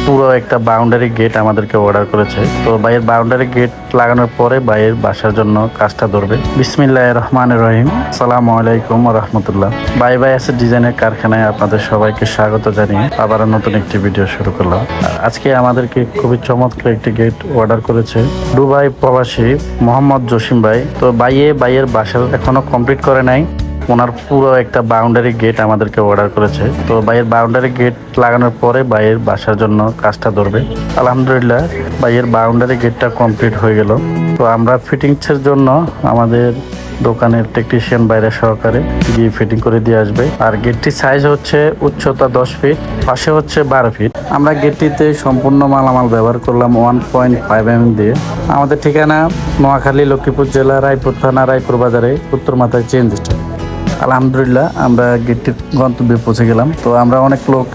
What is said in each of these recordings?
পুরো একটা boundary gate আমাদেরকে অর্ডার করেছে। তো ভাইয়ের বাউন্ডারি গেট লাগানোর পরে ভাইয়ের বাসার জন্য কাজটা ধরবে। বিসমিল্লাহির রহমানির রহিম। আসসালামু আলাইকুম ওয়া রাহমাতুল্লাহ। বাই বাই আছে ডিজাইনের কারখানায় আপনাদের সবাইকে স্বাগত জানিয়ে আবার নতুন একটি ভিডিও শুরু করলাম। আজকে আমাদেরকে খুবই চমৎকার একটি গেট অর্ডার করেছে দুবাই প্রবাসী মোহাম্মদ জসিম ভাই। তো ভাইয়ের বাসার এখনো কমপ্লিট করে নাই। ওনার পুরো একটা বাউন্ডারি গেট আমাদেরকে অর্ডার করেছে। তো ভাইয়ের বাউন্ডারি গেট লাগানোর পরে ভাইয়ের বাসার জন্য কাজটা ধরবে। আলহামদুলিল্লাহ ভাইয়ের বাউন্ডারি গেটটা কমপ্লিট হয়ে গেল। তো আমরা ফিটিংসের জন্য আমাদের দোকানের টেকনিশিয়ান বাইরে সহকারে গিয়ে ফিটিং করে দিয়ে আসবে। আর গেটটির সাইজ হচ্ছে উচ্চতা 10 ফিট, পাশে হচ্ছে 12 ফিট। আমরা গেটটিতে সম্পূর্ণ মালামাল ব্যবহার করলাম 1.5 mm দিয়ে। আমাদের ঠিকানা নোয়াখালী, লক্ষ্মীপুর জেলা, রায়পুর থানা, রায়পুর বাজারে, উত্তর মাথায় চেঞ্জ স্টেশন। আলহামদুলিল্লাহ আমরা গেটটির গন্তব্যে পৌঁছে গেলাম। তো আমরা অনেক লোক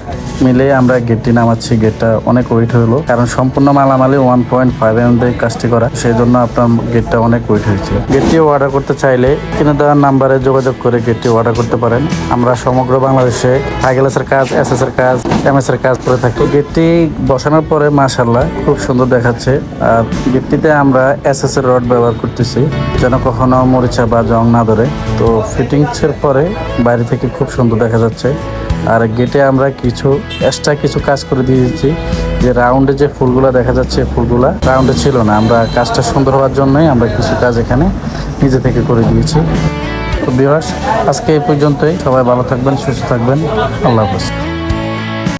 মিলে আমরা গেটটি নামাচ্ছি। গেটটা অনেক ওয়েট হলো, কারণ সম্পূর্ণ মালামালে 1.5 mm দিয়ে কাজটি করা, সেই জন্য আপনার গেটটা অনেক ওয়েট হয়েছে। গেটটি অর্ডার করতে চাইলে কিনে দেওয়ার নাম্বারে যোগাযোগ করে গেটটি অর্ডার করতে পারেন। আমরা সমগ্র বাংলাদেশে হাইগ্লাসের কাজ, এসএস এর কাজ, এমএস এর কাজ করে থাকি। গেটটি বসানোর পরে মাশাআল্লাহ খুব সুন্দর দেখাচ্ছে। আর গেটটিতে আমরা এসএস এর রড ব্যবহার করতেছি যেন কখনো মরিচা বা জং না ধরে। তো ফিটিংসের পরে বাইরে থেকে খুব সুন্দর দেখা যাচ্ছে। আর গেটে আমরা কিছু এক্সট্রা কিছু কাজ করে দিয়েছি, যে রাউন্ডে যে ফুলগুলা দেখা যাচ্ছে ফুলগুলা রাউন্ডে ছিল না। আমরা কাজটা সুন্দর হওয়ার জন্যই আমরা কিছু কাজ এখানে নিজে থেকে করে দিয়েছি। তো ভিউয়ার্স আজকে এই পর্যন্তই। সবাই ভালো থাকবেন, সুস্থ থাকবেন। আল্লাহ হাফেজ।